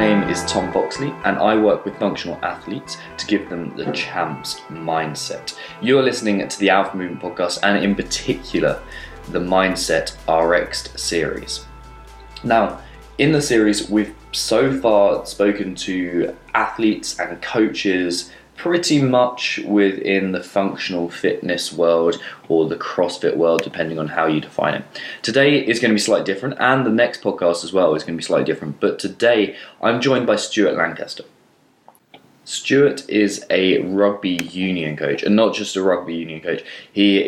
name is Tom Foxley and I work with functional athletes to give them the champ's mindset. You're listening to the Alpha Movement podcast and in particular the Mindset RX series. Now, in the series we've so far spoken to athletes and coaches pretty much within the functional fitness world or the CrossFit world, depending on how you define it. Today is going to be slightly different, and the next podcast as well is going to be slightly different. But today I'm joined by Stuart Lancaster. Stuart is a rugby union coach, and not just a rugby union coach. He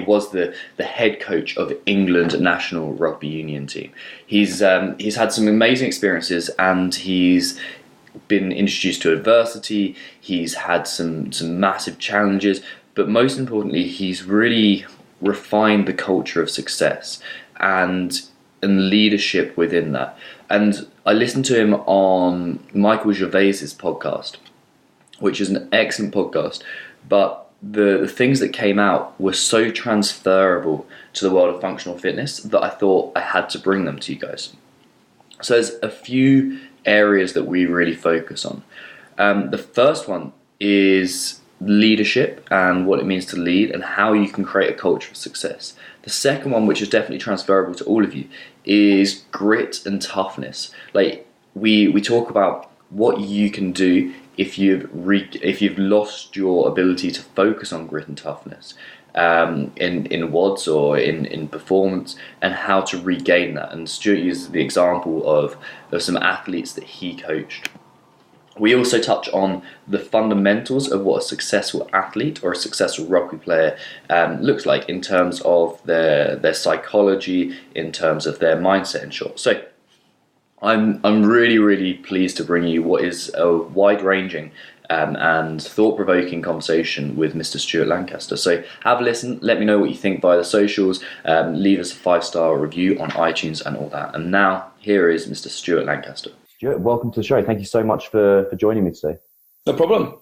was the head coach of England national rugby union team. He's had some amazing experiences, and he's been introduced to adversity. He's had some massive challenges, but most importantly, he's really refined the culture of success and leadership within that. And I listened to him on Michael Gervais's podcast, which is an excellent podcast, but the things that came out were so transferable to the world of functional fitness that I thought I had to bring them to you guys. So there's a few areas that we really focus on. The first one is leadership and what it means to lead and how you can create a culture of success. The second one, which is definitely transferable to all of you, is grit and toughness. Like we talk about what you can do if you've lost your ability to focus on grit and toughness in WODs or in performance, and how to regain that. And Stuart uses the example of some athletes that he coached. We also touch on the fundamentals of what a successful athlete or a successful rugby player looks like in terms of their psychology, in terms of their mindset, in short. So I'm really, really pleased to bring you what is a wide-ranging and thought-provoking conversation with Mr. Stuart Lancaster. So have a listen, let me know what you think via the socials, leave us a 5-star review on iTunes and all that. And now, here is Mr. Stuart Lancaster. Stuart, welcome to the show. Thank you so much for joining me today. No problem.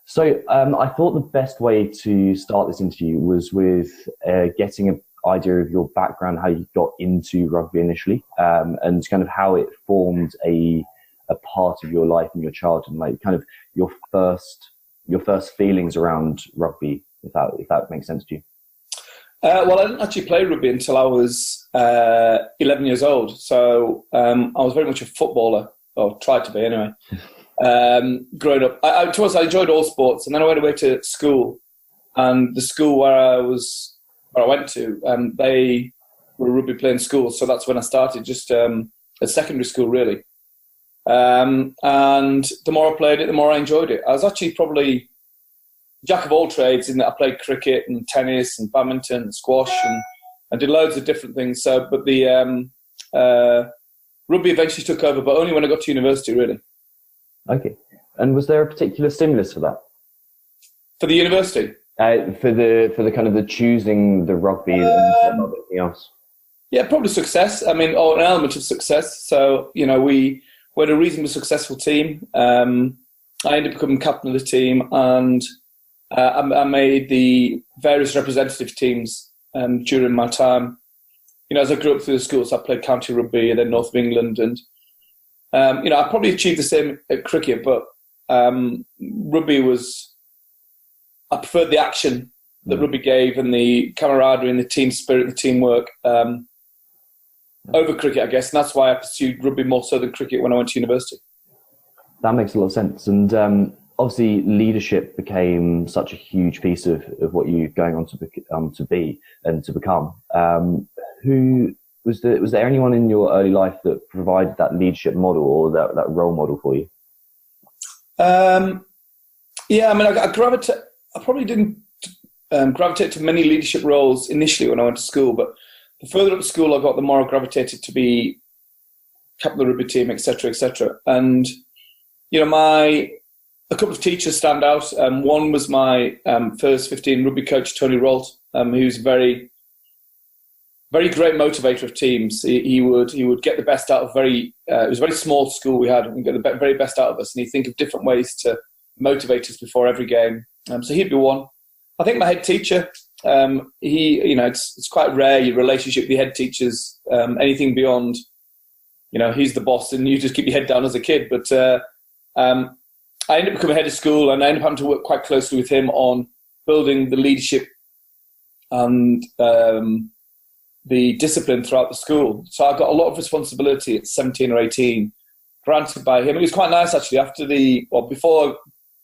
So I thought the best way to start this interview was with getting an idea of your background, how you got into rugby initially, and kind of how it formed a part of your life in your childhood, like kind of your first feelings around rugby, if that makes sense to you. Well, I didn't actually play rugby until I was 11 years old. So I was very much a footballer, or tried to be anyway. Growing up, I enjoyed all sports, and then I went away to school, and the school where I went to, they were a rugby playing school, so that's when I started, just at secondary school really. And the more I played it, the more I enjoyed it. I was actually probably jack of all trades in that I played cricket and tennis and badminton and squash and did loads of different things. So, but the rugby eventually took over, but only when I got to university, really. Okay. And was there a particular stimulus for that? For the university? For the kind of the choosing the rugby and not anything else. Yeah, probably success. I mean, or an element of success. So, we had a reasonably successful team. I ended up becoming captain of the team, and I made the various representative teams during my time. As I grew up through the schools, I played county rugby and then North of England, and I probably achieved the same at cricket, but rugby was, I preferred the action that rugby gave and the camaraderie and the team spirit and the teamwork over cricket, I guess. And that's why I pursued rugby more so than cricket when I went to university. That makes a lot of sense. And obviously leadership became such a huge piece of what you're going on to be and to become. Who was there anyone in your early life that provided that leadership model or that role model for you? Yeah, I mean, I probably didn't gravitate to many leadership roles initially when I went to school, but the further up school I got, the more I gravitated to be captain of the rugby team, etc., etc. And a couple of teachers stand out. One was my first 15 rugby coach, Tony Rolt, who's very, very great motivator of teams. He would get the best out of it was a very small school we had, and get the very best out of us. And he'd think of different ways to motivate us before every game. So he'd be one. I think my head teacher, it's quite rare your relationship with your head teachers, anything beyond he's the boss and you just keep your head down as a kid. But I ended up becoming head of school, and I ended up having to work quite closely with him on building the leadership and the discipline throughout the school. So I got a lot of responsibility at 17 or 18, granted by him. It was quite nice, actually.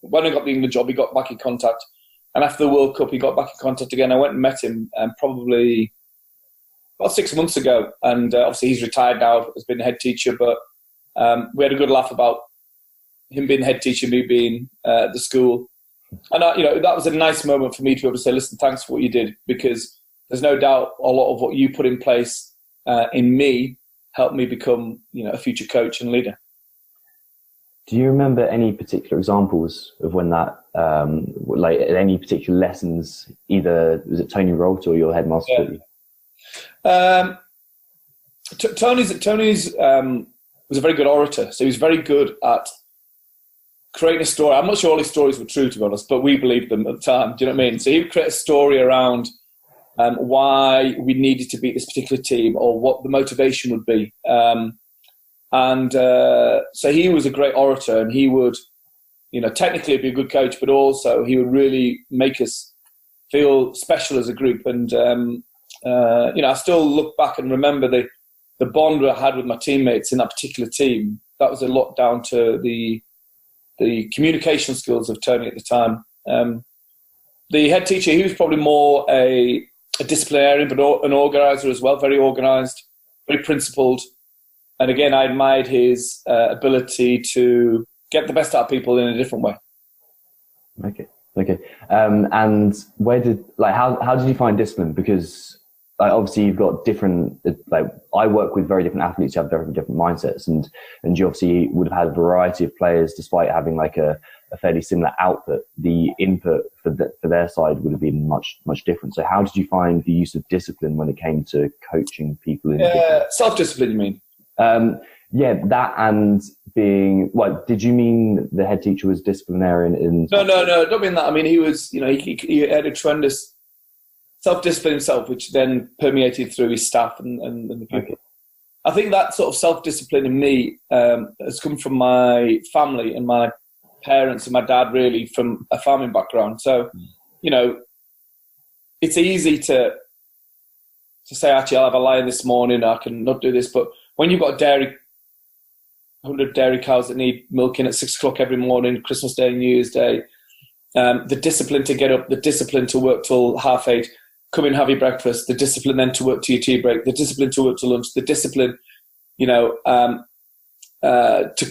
When I got the England job, he got back in contact. And after the World Cup, he got back in contact again. I went and met him probably about 6 months ago. And obviously he's retired now, has been head teacher. But we had a good laugh about him being head teacher, me being at the school. And that was a nice moment for me to be able to say, listen, thanks for what you did, because there's no doubt a lot of what you put in place in me helped me become, a future coach and leader. Do you remember any particular examples of when that, like any particular lessons, either was it Tony Rolt or your headmaster? Yeah. Tony's was a very good orator, so he was very good at creating a story. I'm not sure all his stories were true, to be honest, but we believed them at the time. Do you know what I mean? So he would create a story around why we needed to beat this particular team or what the motivation would be. So he was a great orator, and he would, technically be a good coach, but also he would really make us feel special as a group. And, I still look back and remember the bond I had with my teammates in that particular team. That was a lot down to the communication skills of Tony at the time. The head teacher, he was probably more a disciplinarian, but an organiser as well, very organised, very principled. And again, I admired his ability to get the best out of people in a different way. Okay. And how did you find discipline? Because obviously you've got different, I work with very different athletes who have very different mindsets, and you obviously would have had a variety of players despite having a fairly similar output. The input for their side would have been much different. So how did you find the use of discipline when it came to coaching people? Self-discipline, you mean? That and being, did you mean the head teacher was disciplinarian in? No, don't mean that. I mean, he was, he had a tremendous self-discipline himself, which then permeated through his staff and the people. Okay. I think that sort of self-discipline in me has come from my family and my parents and my dad, really, from a farming background. So, it's easy to say, actually, I'll have a lion this morning, I can not do this. But when you've got 100 dairy cows that need milking at 6 o'clock every morning, Christmas Day, New Year's Day, the discipline to get up, the discipline to work till 8:30, come in, have your breakfast, the discipline then to work to your tea break, the discipline to work to lunch, the discipline, to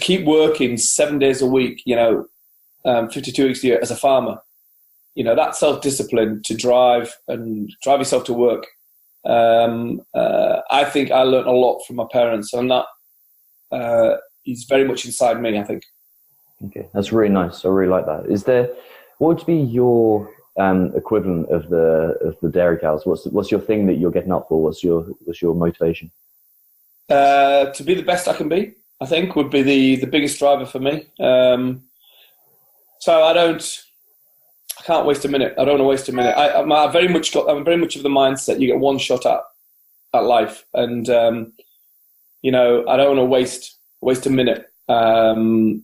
keep working 7 days a week, 52 weeks a year as a farmer, that self-discipline to drive yourself to work. I think I learned a lot from my parents, and that is very much inside me, I think. Okay, that's really nice. I really like that. What would be your equivalent of the dairy cows? What's your thing that you're getting up for? What's your motivation? To be the best I can be, I think, would be the biggest driver for me. So I can't waste a minute. I don't want to waste a minute. I'm very much of the mindset you get one shot at life, and I don't want to waste a minute because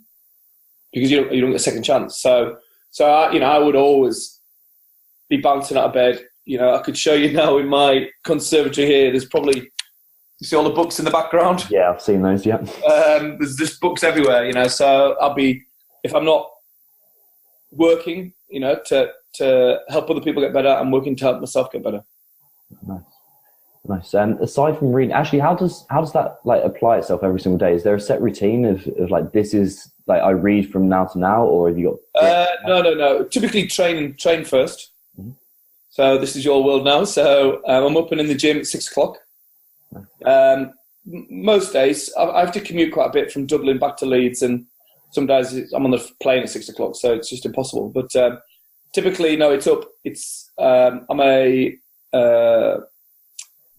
you don't get a second chance. So I would always be bouncing out of bed. I could show you now in my conservatory here. There's probably, you see all the books in the background. Yeah, I've seen those. Yeah. There's just books everywhere. So I'll be, if I'm not working, to help other people get better, I'm working to help myself get better. Nice. Aside from reading, actually, how does that apply itself every single day? Is there a set routine of this is I read from now to now, or have you got? No. Typically, train first. Mm-hmm. So this is your world now. So I'm up and in the gym at 6 o'clock. Most days I have to commute quite a bit from Dublin back to Leeds, and some days I'm on the plane at 6 o'clock, so it's just impossible. But typically, no, it's up. I'm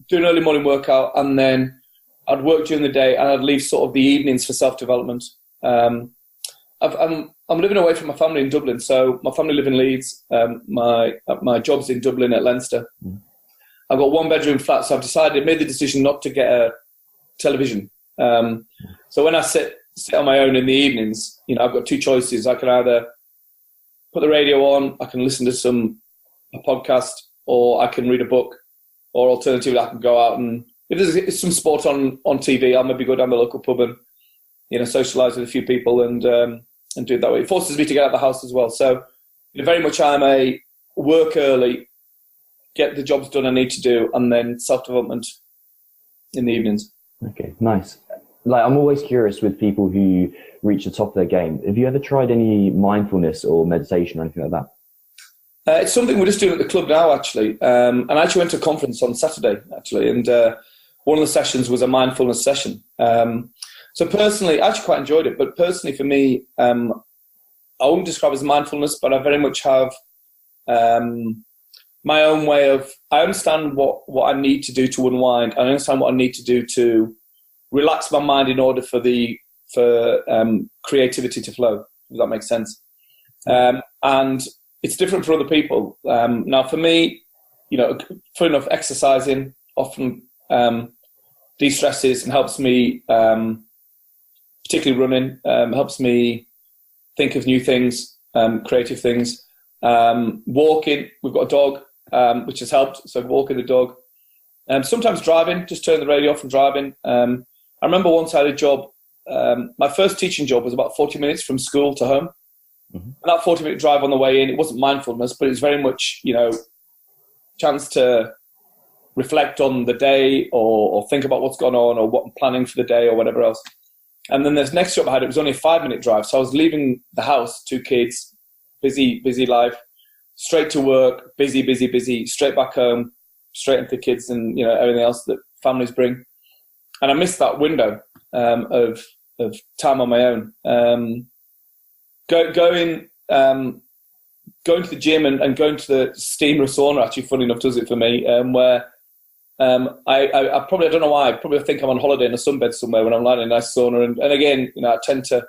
do an early morning workout, and then I'd work during the day, and I'd leave sort of the evenings for self-development. I'm living away from my family in Dublin, so my family live in Leeds. My job's in Dublin at Leinster. Mm. I've got 1-bedroom flat, so I've made the decision not to get a television. And So when I sit on my own in the evenings, I've got two choices. I can either put the radio on, I can listen to a podcast, or I can read a book, or alternatively, I can go out and if there's some sport on TV, I'll maybe go down the local pub and socialise with a few people and do it that way. It forces me to get out of the house as well. So very much I'm a work early, get the jobs done I need to do, and then self-development in the evenings. Okay, nice. I'm always curious with people who reach the top of their game. Have you ever tried any mindfulness or meditation or anything like that? It's something we're just doing at the club now, actually. And I actually went to a conference on Saturday, actually, and one of the sessions was a mindfulness session. So personally, I actually quite enjoyed it, but personally for me, I wouldn't describe it as mindfulness, but I very much have my own way of, I understand what I need to do to unwind. I understand what I need to do to relax my mind in order for creativity to flow. Does that make sense? And it's different for other people. Now, for me, fair enough, exercising often de-stresses and helps me, particularly running, helps me think of new things, creative things. Walking, we've got a dog, which has helped, so walking the dog. Sometimes driving, just turn the radio off and driving. I remember once I had a job, my first teaching job was about 40 minutes from school to home. Mm-hmm. And that 40-minute drive on the way in, it wasn't mindfulness, but it was very much, chance to reflect on the day or think about what's gone on or what I'm planning for the day or whatever else. And then this next job I had, it was only a 5-minute drive. So I was leaving the house, 2 kids, busy life, straight to work, busy, straight back home, straight into the kids and, everything else that families bring. And I missed that window of time on my own. Going to the gym and going to the steam or sauna, actually, funny enough, does it for me, where I probably, I don't know why, I probably think I'm on holiday in a sunbed somewhere when I'm lying in a nice sauna. And again, I tend to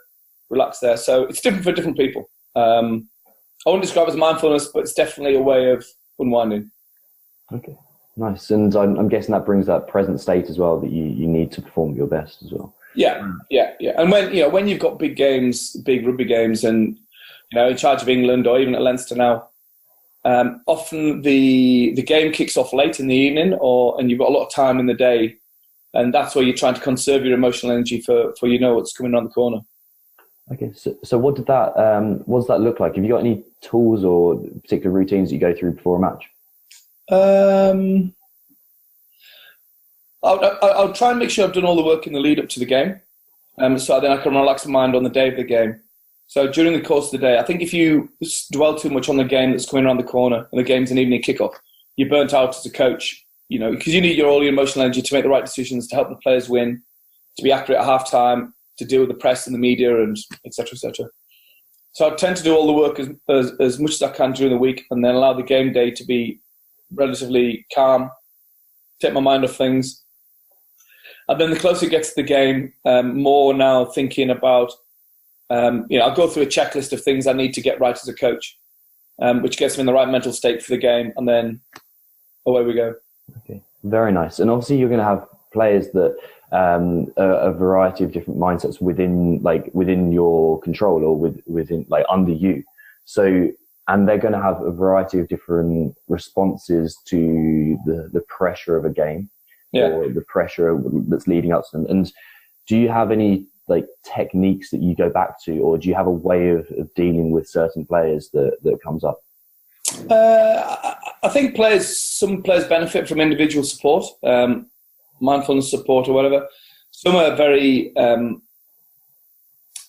relax there. So it's different for different people. I wouldn't describe it as mindfulness, but it's definitely a way of unwinding. Okay, nice. And I'm guessing that brings that present state as well that you need to perform your best as well. Yeah. And when you've got big games, big rugby games, and in charge of England or even at Leinster now, often the game kicks off late in the evening, and you've got a lot of time in the day, and that's where you're trying to conserve your emotional energy for what's coming around the corner. Okay, so what does that look like? Have you got any tools or particular routines that you go through before a match? I'll try and make sure I've done all the work in the lead up to the game, so then I can relax my mind on the day of the game. So during the course of the day, I think if you dwell too much on the game that's coming around the corner and the game's an evening kickoff, you're burnt out as a coach, because you need all your emotional energy to make the right decisions, to help the players win, to be accurate at half-time, to deal with the press and the media, and et cetera, et cetera. So I tend to do all the work as much as I can during the week and then allow the game day to be relatively calm, take my mind off things. And then the closer it gets to the game, more now thinking about, I'll go through a checklist of things I need to get right as a coach, which gets me in the right mental state for the game, and then away we go. Okay, very nice. And obviously you're going to have players that a variety of different mindsets within your control or within under you. So, and they're going to have a variety of different responses to the pressure of a game. Yeah. Or the pressure that's leading up to them. And do you have any techniques that you go back to, or do you have a way of dealing with certain players that comes up? I think some players benefit from individual support, mindfulness support or whatever. Some are very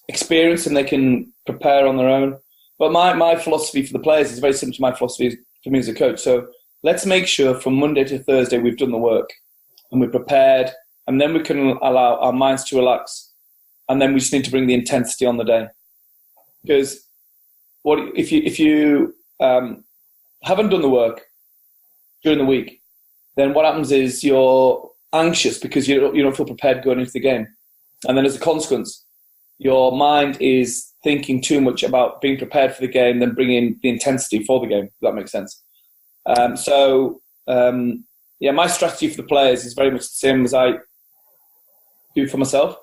experienced and they can prepare on their own. But my philosophy for the players is very similar to my philosophy for me as a coach. So let's make sure from Monday to Thursday we've done the work and we're prepared, and then we can allow our minds to relax, and then we just need to bring the intensity on the day. Because if you haven't done the work during the week, then what happens is you're anxious because you don't feel prepared going into the game. And then as a consequence, your mind is thinking too much about being prepared for the game than bringing the intensity for the game, if that makes sense. My strategy for the players is very much the same as I do for myself,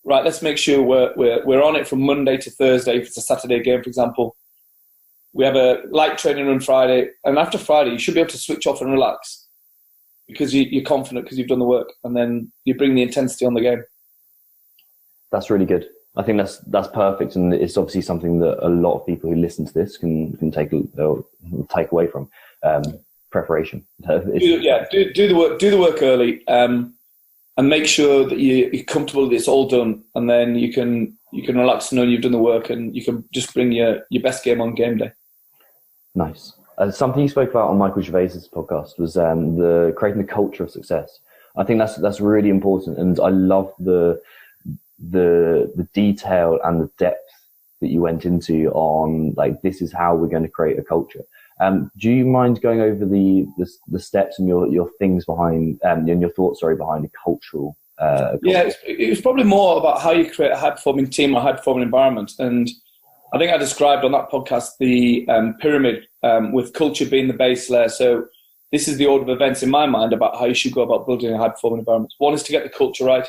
right, let's make sure we're on it from Monday to Thursday. If it's a Saturday game, for example, we have a light training on Friday, and after Friday, you should be able to switch off and relax because you're confident because you've done the work, and then you bring the intensity on the game. That's really good. I think that's perfect, and it's obviously something that a lot of people who listen to this can take away from preparation. Do the work early, and make sure that you're comfortable that it's all done, and then you can relax knowing you've done the work, and you can just bring your best game on game day. Nice. Something you spoke about on Michael Gervais's podcast was the creating the culture of success. I think that's really important, and I love the detail and the depth that you went into on, like, this is how we're going to create a culture. Do you mind going over the steps and your things behind and your thoughts behind a cultural? Yeah, it was probably more about how you create a high performing team or high performing environment. And I think I described on that podcast the pyramid with culture being the base layer. So this is the order of events in my mind about how you should go about building a high performing environment. One is to get the culture right.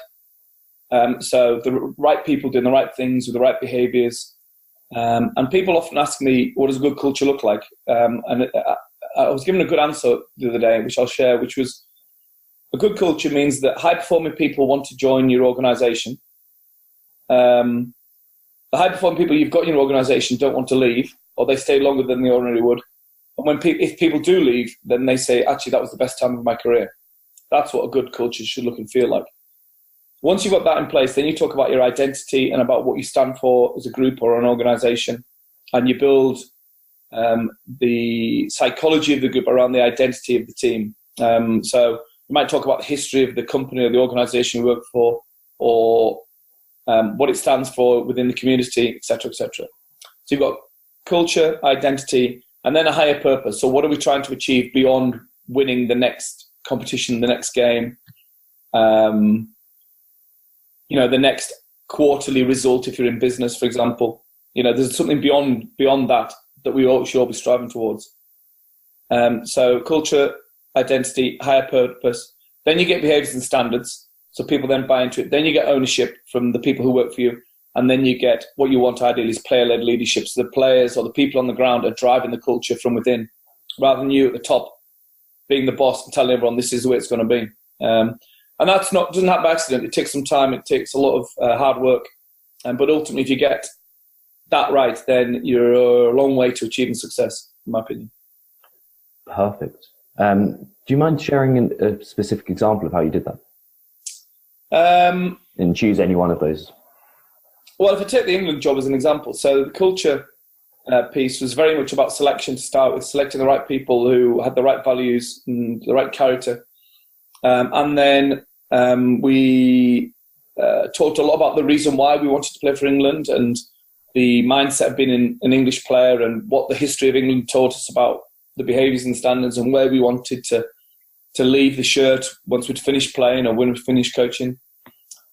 So the right people doing the right things with the right behaviours. And people often ask me, what does a good culture look like? And I was given a good answer the other day, which I'll share, which was a good culture means that high-performing people want to join your organisation. The high-performing people you've got in your organisation don't want to leave, or they stay longer than they ordinarily would. And if people do leave, then they say, actually, that was the best time of my career. That's what a good culture should look and feel like. Once you've got that in place, then you talk about your identity and about what you stand for as a group or an organisation, and you build the psychology of the group around the identity of the team. So you might talk about the history of the company or the organisation you work for, or what it stands for within the community, etc., etc. So you've got culture, identity, and then a higher purpose. So what are we trying to achieve beyond winning the next competition, the next game? The next quarterly result if you're in business, for example. There's something beyond that we all should all be striving towards. So culture, identity, higher purpose. Then you get behaviours and standards, so people then buy into it. Then you get ownership from the people who work for you, and then you get what you want ideally is player-led leadership. So the players or the people on the ground are driving the culture from within, rather than you at the top being the boss and telling everyone this is the way it's going to be. And that's doesn't happen by accident. It takes some time. It takes a lot of hard work. But ultimately, if you get that right, then you're a long way to achieving success, in my opinion. Perfect. Do you mind sharing a specific example of how you did that? And choose any one of those. Well, if I take the England job as an example, so the culture piece was very much about selection to start with, selecting the right people who had the right values and the right character. And then we talked a lot about the reason why we wanted to play for England and the mindset of being an English player and what the history of England taught us about the behaviours and standards and where we wanted to leave the shirt once we'd finished playing or when we'd finished coaching.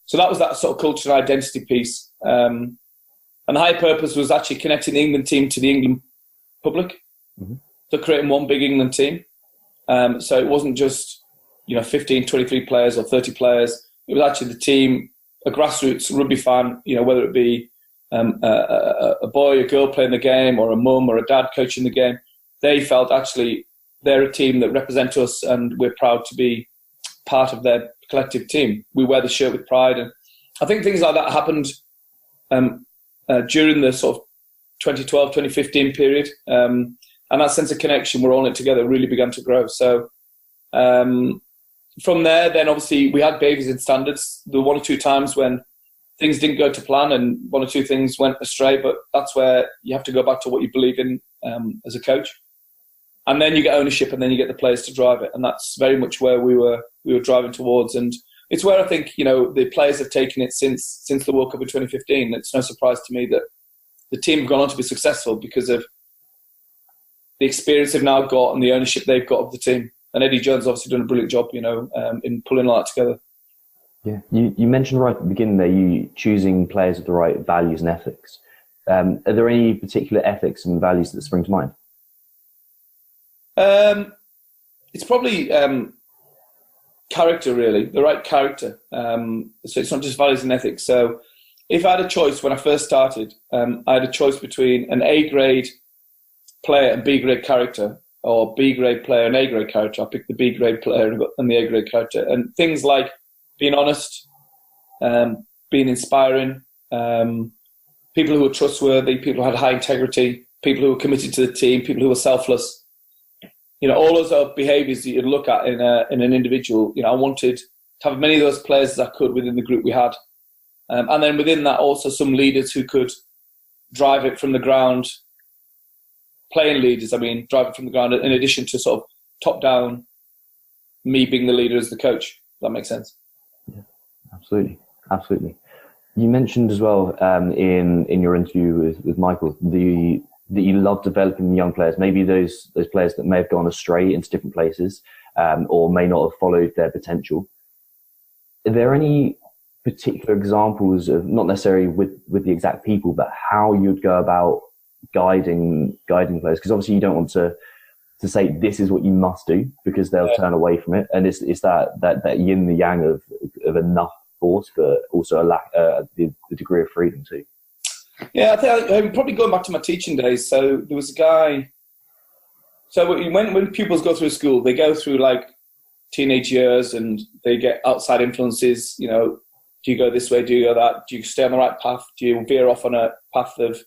So that was that sort of culture and identity piece. And the high purpose was actually connecting the England team to the England public. Mm-hmm. So creating one big England team. So it wasn't just 15, 23 players or 30 players. It was actually the team, a grassroots rugby fan, whether it be a boy, a girl playing the game, or a mum or a dad coaching the game. They felt actually they're a team that represent us and we're proud to be part of their collective team. We wear the shirt with pride. And I think things like that happened during the sort of 2012, 2015 period. And that sense of connection, we're all in it together, really began to grow. So from there, then obviously we had behaviours and standards. There were one or two times when things didn't go to plan and one or two things went astray, but that's where you have to go back to what you believe in as a coach. And then you get ownership and then you get the players to drive it. And that's very much where we were driving towards. And it's where I think, the players have taken it since the World Cup in 2015. It's no surprise to me that the team have gone on to be successful because of the experience they've now got and the ownership they've got of the team. And Eddie Jones obviously done a brilliant job, in pulling all that together. Yeah, you mentioned right at the beginning there, you choosing players with the right values and ethics. Are there any particular ethics and values that spring to mind? It's probably character, really, the right character. So it's not just values and ethics. So if I had a choice when I first started, I had a choice between an A grade player and B grade character, or B grade player and A grade character. I picked the B grade player and the A grade character. And things like being honest, being inspiring, people who were trustworthy, people who had high integrity, people who were committed to the team, people who were selfless. All those are behaviours that you'd look at in an individual. I wanted to have as many of those players as I could within the group we had. And then within that, also some leaders who could drive it from the ground, playing leaders, drive it from the ground, in addition to sort of top-down, me being the leader as the coach. If that makes sense. Yeah, absolutely. Absolutely. You mentioned as well in your interview with Michael that you love developing young players, maybe those players that may have gone astray into different places or may not have followed their potential. Are there any particular examples of, not necessarily with the exact people, but how you'd go about guiding players? Because obviously you don't want to say this is what you must do, because they'll turn away from it. And it's that yin and yang of enough force, but also the degree of freedom too. Yeah, I think I'm probably going back to my teaching days. So there was a guy. So when pupils go through school, they go through like teenage years and they get outside influences. Do you go this way? Do you go that? Do you stay on the right path? Do you veer off on a path of,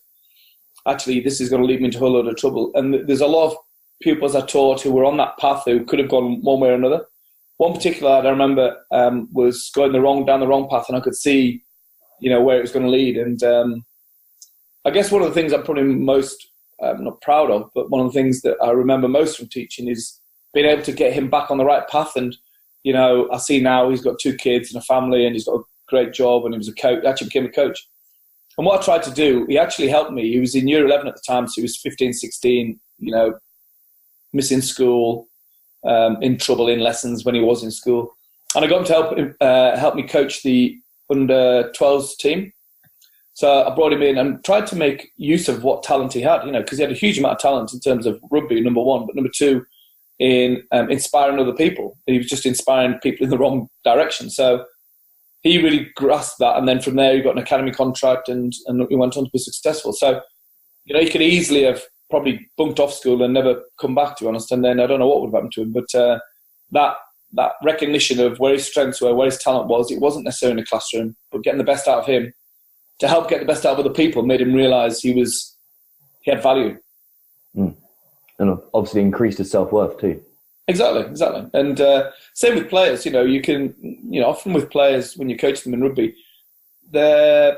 actually, this is going to lead me into a load of trouble? And there's a lot of pupils I taught who were on that path who could have gone one way or another. One particular lad I remember was going down the wrong path, and I could see, where it was going to lead. And I guess one of the things I'm probably most not proud of, but one of the things that I remember most from teaching is being able to get him back on the right path. And I see now he's got 2 kids and a family, and he's got a great job, and he was a coach. Actually became a coach. And what I tried to do, he actually helped me. He was in year 11 at the time, so he was 15, 16. Missing school, in trouble in lessons when he was in school. And I got him to help me coach the under 12s team. So I brought him in and tried to make use of what talent he had, because he had a huge amount of talent in terms of rugby, number one, but number two, in inspiring other people. He was just inspiring people in the wrong direction. So he really grasped that. And then from there, he got an academy contract and he went on to be successful. So, he could easily have probably bunked off school and never come back, to be honest. And then I don't know what would have happened to him. But that recognition of where his strengths were, where his talent was, it wasn't necessarily in the classroom, but getting the best out of him to help get the best out of other people made him realise he had value. Mm. And obviously increased his self-worth too. Exactly. And same with players. You can, often with players, when you coach them in rugby, they're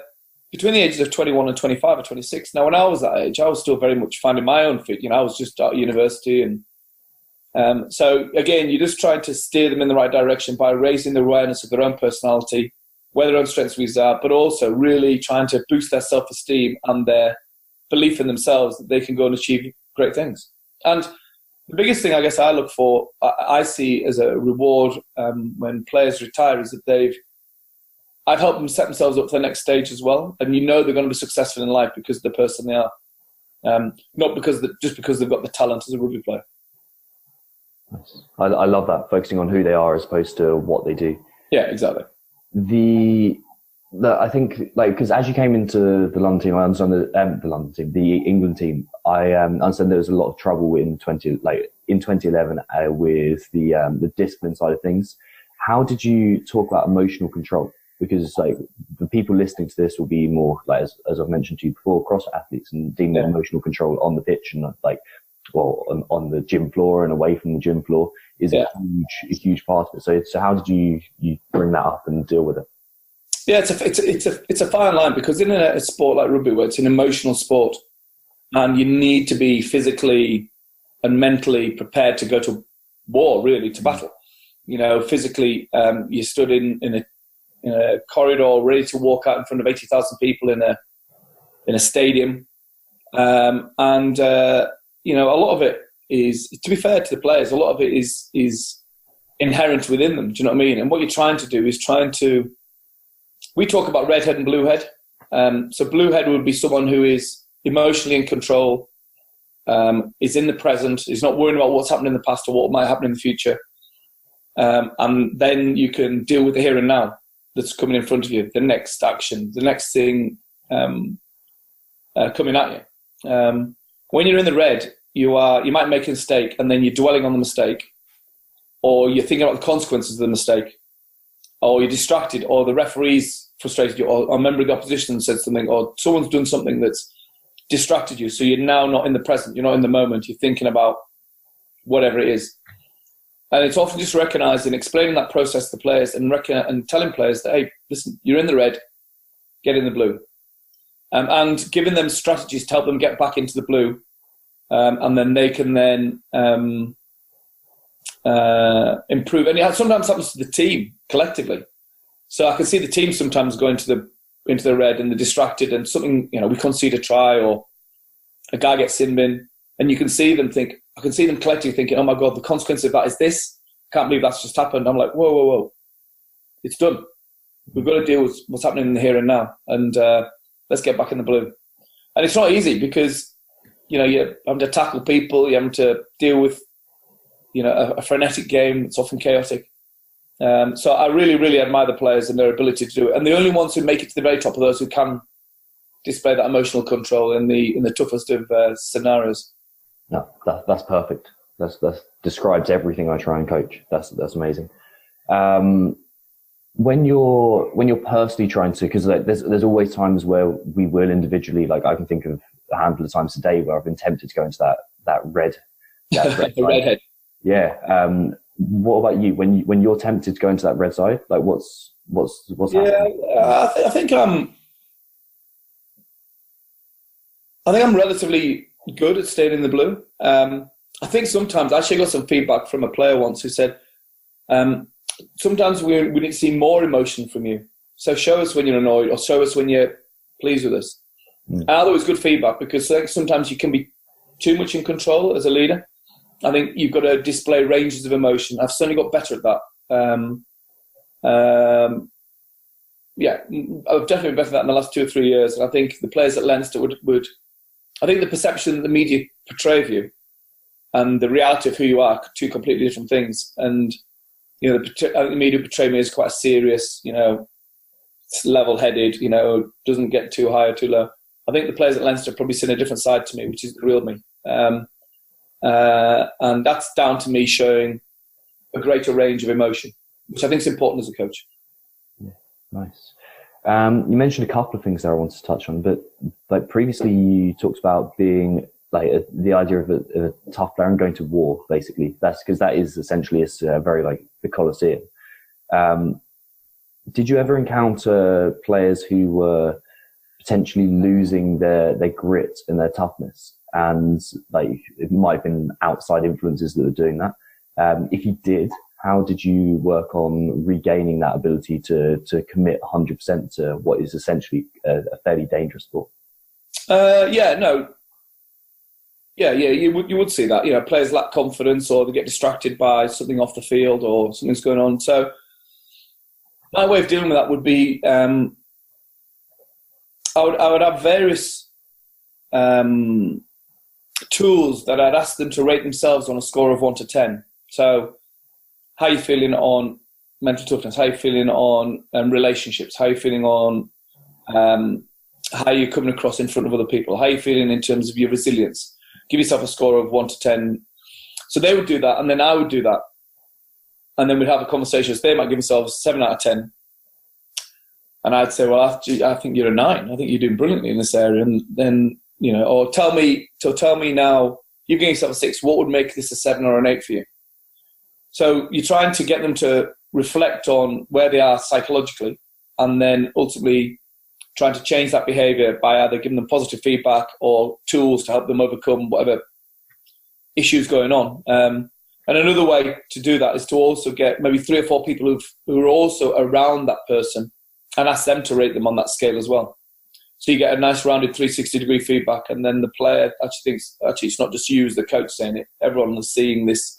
between the ages of 21 and 25 or 26. Now, when I was that age, I was still very much finding my own feet. I was just at university. And so, again, you're just trying to steer them in the right direction by raising the awareness of their own personality, where their own strengths are, but also really trying to boost their self-esteem and their belief in themselves that they can go and achieve great things. And the biggest thing I guess I look for, I see as a reward when players retire, is that I've helped them set themselves up for the next stage as well. And they're going to be successful in life because of the person they are, not just because they've got the talent as a rugby player. Nice. I love that, focusing on who they are as opposed to what they do. Yeah, exactly. I think, because as you came into the London team, I understand the England team, I understand there was a lot of trouble in 2011 with the discipline side of things. How did you talk about emotional control? Because the people listening to this will be more as I've mentioned to you before, cross athletes, and deem their emotional control on the pitch and on the gym floor and away from the gym floor is a huge part of it. So how did you bring that up and deal with it? Yeah, it's a fine line, because in a sport like rugby, where it's an emotional sport, and you need to be physically and mentally prepared to go to war, really, to battle. Physically, you stood in a corridor, ready to walk out in front of 80,000 people in a stadium, and a lot of it is, to be fair to the players, a lot of it is inherent within them. Do you know what I mean? And what you're trying to do is we talk about redhead and bluehead. So bluehead would be someone who is emotionally in control, is in the present, is not worrying about what's happened in the past or what might happen in the future. And then you can deal with the here and now. that's coming in front of you, the next action, the next thing coming at you. When you're in the red, you might make a mistake and then you're dwelling on the mistake, or you're thinking about the consequences of the mistake, or you're distracted, or the referee's frustrated you, or a member of the opposition said something, or someone's done something that's distracted you. So you're now not in the present, you're not in the moment, you're thinking about whatever it is. And it's often just recognising, explaining that process to players and telling players that, hey, listen, you're in the red, get in the blue. And giving them strategies to help them get back into the blue. And then they can then improve. And it sometimes happens to the team collectively. So I can see the team sometimes go into the red and they're distracted and something, we concede a try or a guy gets sin bin, and you can see them I can see them collectively thinking, oh my God, the consequence of that is this. Can't believe that's just happened. I'm like, whoa. It's done. We've got to deal with what's happening in the here and now. And let's get back in the blue. And it's not easy because, you're having to tackle people, you're having to deal with, a frenetic game. It's often chaotic. So I really, really admire the players and their ability to do it. And the only ones who make it to the very top are those who can display that emotional control in the toughest of scenarios. No, that's perfect. That describes everything I try and coach. That's amazing. When you're personally trying to, because there's always times where we will individually, like I can think of a handful of times today where I've been tempted to go into that red. The redhead. Yeah. What about you? When you're tempted to go into that red side, like what's happening? I think I'm relatively good at staying in the blue. I think sometimes I actually got some feedback from a player once who said, sometimes we need to see more emotion from you. So show us when you're annoyed or show us when you're pleased with us. And I thought it was good feedback because I think sometimes you can be too much in control as a leader. I think you've got to display ranges of emotion. I've certainly got better at that. I've definitely been better at that in the last 2 or 3 years. And I think the players at Leinster would I think the perception that the media portray of you and the reality of who you are, two completely different things. And, I think the media portray me as quite a serious, level-headed, doesn't get too high or too low. I think the players at Leinster probably seen a different side to me, which is the real me. And that's down to me showing a greater range of emotion, which I think is important as a coach. Yeah, nice. You mentioned a couple of things there I wanted to touch on, but like previously you talked about being like the idea of a tough player and going to war, basically. That's because that is essentially very like the Colosseum. Did you ever encounter players who were potentially losing their grit and their toughness? And like it might have been outside influences that were doing that. If you did, how did you work on regaining that ability to commit 100% to what is essentially a fairly dangerous sport? You would see that. Players lack confidence or they get distracted by something off the field or something's going on. So my way of dealing with that would be I would have various tools that I'd ask them to rate themselves on a score of 1 to 10. So how are you feeling on mental toughness? How are you feeling on relationships? How are you feeling on how you're coming across in front of other people? How are you feeling in terms of your resilience? Give yourself a score of 1 to 10. So they would do that, and then I would do that. And then we'd have a conversation. So they might give themselves 7 out of 10. And I'd say, well, I think you're a 9. I think you're doing brilliantly in this area. And then, or tell me now, you're giving yourself a 6. What would make this a 7 or an 8 for you? So you're trying to get them to reflect on where they are psychologically and then ultimately trying to change that behaviour by either giving them positive feedback or tools to help them overcome whatever issues going on. And another way to do that is to also get maybe 3 or 4 people who are also around that person and ask them to rate them on that scale as well. So you get a nice rounded 360-degree feedback, and then the player actually thinks, it's not just you as the coach saying it. Everyone is seeing this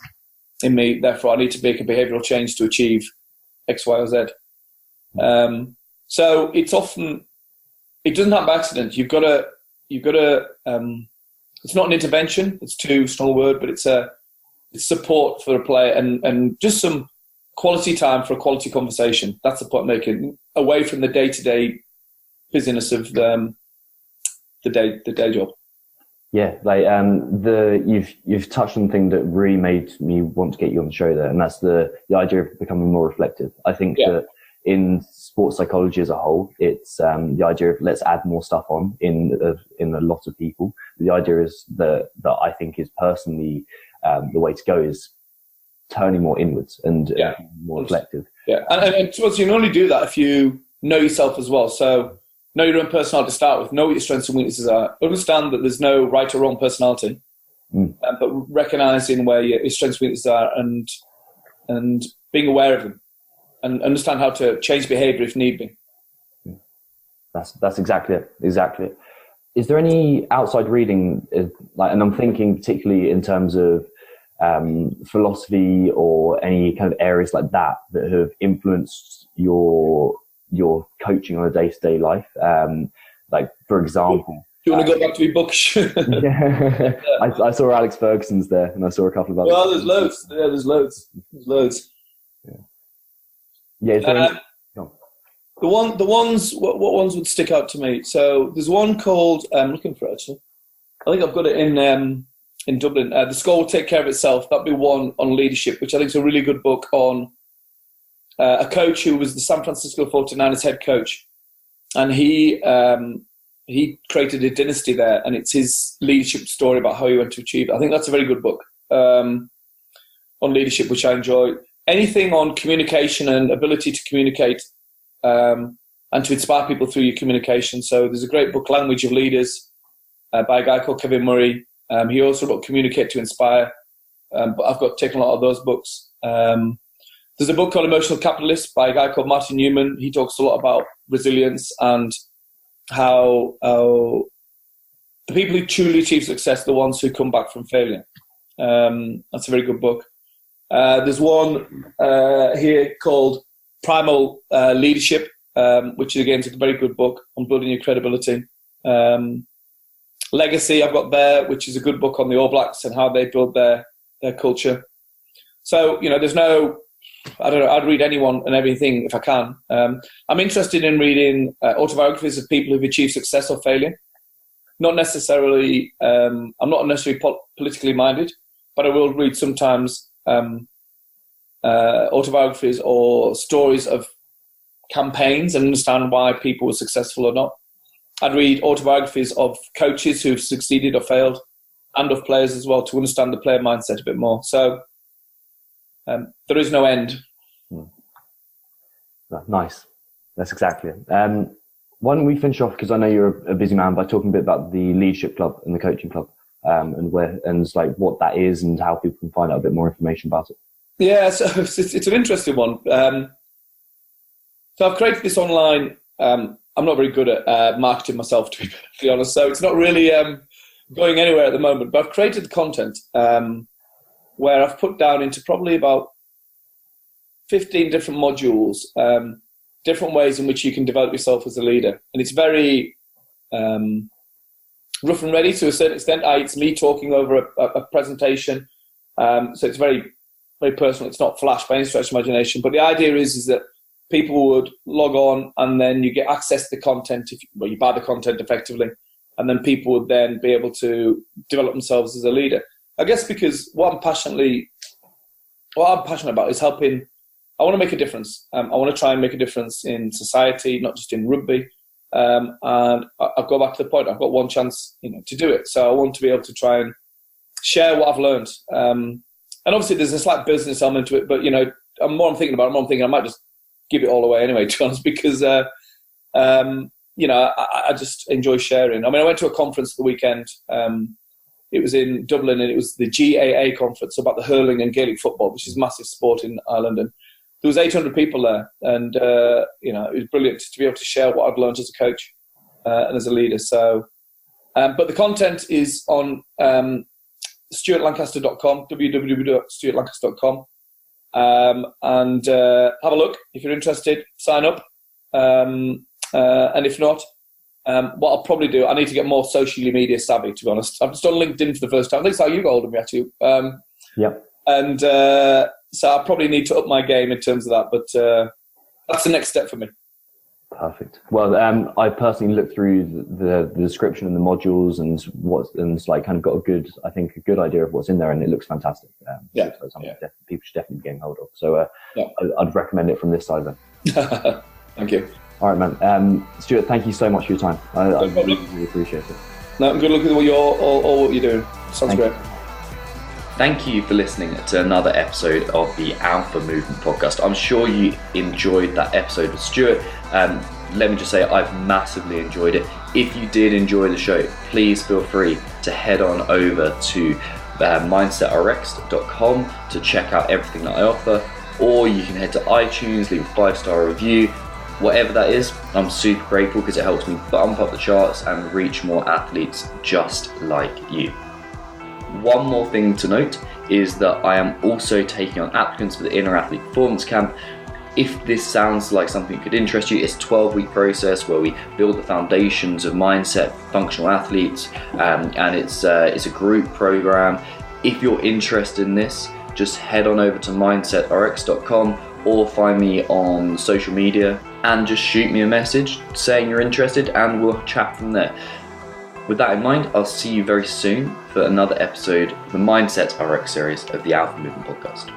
in me, therefore I need to make a behavioural change to achieve X, Y, or Z. So it's often, it doesn't happen by accident. You've got to. It's not an intervention. It's too strong a word, but it's support for a player and just some quality time for a quality conversation. That's the point I'm making. Away from the day-to-day busyness of the day job. Yeah, like you've touched on the thing that really made me want to get you on the show there, and that's the idea of becoming more reflective. I think that in sports psychology as a whole, it's the idea of let's add more stuff on in a lot of people. The idea is that I think is personally the way to go is turning more inwards and more reflective. Yeah, and so you can only do that if you know yourself as well. So know your own personality to start with. Know what your strengths and weaknesses are. Understand that there's no right or wrong personality, but recognizing where your strengths and weaknesses are and being aware of them, and understand how to change behaviour if need be. That's exactly it. Exactly it. Is there any outside reading, and I'm thinking particularly in terms of philosophy or any kind of areas like that have influenced your coaching on a day-to-day life? Like, for example, do you want to go back to your books? Yeah, I saw Alex Ferguson's there, and I saw a couple of others. Well, there's loads. Yeah, there's loads. Yeah. The ones. What ones would stick out to me? So there's one called. I'm looking for it, actually. I think I've got it in Dublin. The Score Will Take Care of Itself. That'd be one on leadership, which I think is a really good book on a coach who was the San Francisco 49ers head coach, and he created a dynasty there, and it's his leadership story about how he went to achieve it. I think that's a very good book on leadership, which I enjoy. Anything on communication and ability to communicate and to inspire people through your communication. So there's a great book, Language of Leaders, by a guy called Kevin Murray. He also wrote Communicate to Inspire, but I've got taken a lot of those books. There's a book called Emotional Capitalist by a guy called Martin Newman. He talks a lot about resilience and how the people who truly achieve success are the ones who come back from failure. That's a very good book. There's one here called Primal Leadership, which again is a very good book on building your credibility. Legacy I've got there, which is a good book on the All Blacks and how they build their culture. So, there's no, I don't know, I'd read anyone and everything if I can. I'm interested in reading autobiographies of people who've achieved success or failure. Not necessarily, I'm not necessarily politically minded, but I will read sometimes autobiographies or stories of campaigns and understand why people were successful or not. I'd read autobiographies of coaches who've succeeded or failed, and of players as well, to understand the player mindset a bit more. So there is no end. Nice. That's exactly it. Why don't we finish off, because I know you're a busy man, by talking a bit about the leadership club and the coaching club, and what that is and how people can find out a bit more information about it. Yeah, so it's an interesting one. So I've created this online. I'm not very good at marketing myself, to be perfectly honest. So it's not really going anywhere at the moment. But I've created the content where I've put down into probably about 15 different modules, different ways in which you can develop yourself as a leader. And it's very rough and ready to a certain extent. It's me talking over a presentation. So it's very, very personal. It's not flash by any stretch of imagination. But the idea is that people would log on and then you get access to the content. You buy the content effectively, and then people would then be able to develop themselves as a leader. I guess because what I'm passionate about is helping. I want to make a difference. I want to try and make a difference in society, not just in rugby. And I've got back to the point. I've got one chance, to do it. So I want to be able to try and share what I've learned. And obviously, there's a slight business element to it. But the more I'm thinking about it, I might just give it all away anyway, to be honest, because I just enjoy sharing. I mean, I went to a conference the weekend. It was in Dublin, and it was the GAA conference about the hurling and Gaelic football, which is a massive sport in Ireland. And there was 800 people there, and it was brilliant to be able to share what I've learned as a coach and as a leader. So, but the content is on stuartlancaster.com, www.stuartlancaster.com. And have a look if you're interested. Sign up, and if not, what I'll probably do, I need to get more socially media savvy, to be honest. I've just done LinkedIn for the first time. I think it's how you got hold of me, actually. Yep. And So I probably need to up my game in terms of that, but that's the next step for me. Perfect. Well, I personally looked through the description and the modules and like kind of got a good idea of what's in there, and it looks fantastic. So something people should definitely be getting hold of. So I'd recommend it from this side then. Thank you. All right, man. Stuart, thank you so much for your time. I really appreciate it. No, good luck with all what you're doing. Sounds great. Thank you for listening to another episode of the Alpha Movement Podcast. I'm sure you enjoyed that episode with Stuart. Let me just say I've massively enjoyed it. If you did enjoy the show, please feel free to head on over to mindsetrx.com to check out everything that I offer, or you can head to iTunes, leave a 5-star review. Whatever that is, I'm super grateful because it helps me bump up the charts and reach more athletes just like you. One more thing to note is that I am also taking on applicants for the Inner Athlete Performance Camp. If this sounds like something that could interest you, it's a 12-week process where we build the foundations of mindset for functional athletes, and it's a group program. If you're interested in this, just head on over to mindsetrx.com or find me on social media and just shoot me a message saying you're interested, and we'll chat from there. With that in mind, I'll see you very soon for another episode of the Mindset RX series of the Alpha Movement Podcast.